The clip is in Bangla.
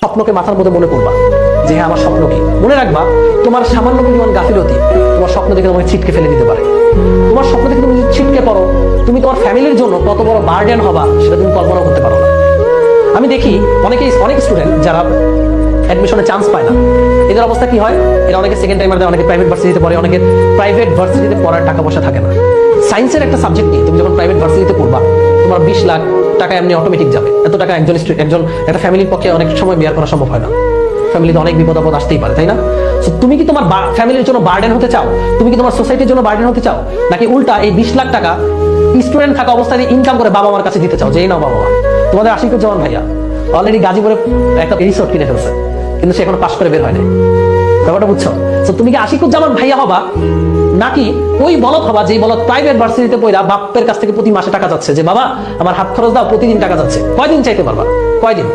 স্বপ্নকে মাথার মধ্যে মনে করবা যে হ্যাঁ আমার স্বপ্ন কি। মনে রাখবা তোমার সামান্য পরিমাণ গাফিলতি তোমার স্বপ্ন দেখে তোমাকে ছিটকে ফেলে দিতে পারে। তোমার স্বপ্ন দেখে তুমি যদি ছিটকে পড়ো, তুমি তোমার ফ্যামিলির জন্য কত বড় বার্ডেন হবা সেটা তুমি কল্পনা করতে পারো না। আমি দেখি অনেক স্টুডেন্ট যারা অ্যাডমিশনে চান্স পায় না, এদের অবস্থা কি হয়? এরা অনেকে সেকেন্ড টাইমার দেয়, অনেকে প্রাইভেট ভার্সিটিতে পড়ে, অনেকের প্রাইভেট ভার্সিটিতে পড়ার টাকা পয়সা থাকে না। সায়েন্সের একটা সাবজেক্ট নিয়ে তুমি যখন প্রাইভেট ভার্সিটিতে পড়বা, তোমার 20 লাখ টাকা এমনি অটোমেটিক যাবে। এত টাকা একজন একটা ফ্যামিলির পক্ষে অনেক সময় বেয়ার করা সম্ভব হয় না। ফ্যামিলিতে অনেক বিপদ আপদ আসতেই পারে, তাই না? তুমি কি তোমার ফ্যামিলির জন্য বার্ডেন হতে চাও? তুমি কি তোমার সোসাইটির জন্য বার্ডেন হতে চাও? নাকি উল্টা এই 20 লাখ টাকা স্টুডেন্ট থাকা অবস্থায় ইনকাম করে বাবা মার কাছে দিতে চাও যে এই নাও বাবা মা? তোমাদের আশিকুজ্জামান ভাইয়া অলরেডি গাজীপুরে একটা রিসোর্ট কিনে ফেলছে, কিন্তু সে এখনো পাশ করে বের হয় নাই। ব্যাপারটা বুঝছো? তো তুমি কি আশিকুজ্জামান ভাইয়া হবা, নাকি ওই বলদ হবা যেই বলদ প্রাইভেট ভার্সিটিতে পড়া বাপের কাছ থেকে প্রতি মাসে টাকা যাচ্ছে যে বাবা আমার হাত খরচ দাও, প্রতিদিন টাকা যাচ্ছে? কয়দিন চাইতে পারবা? কয়দিন?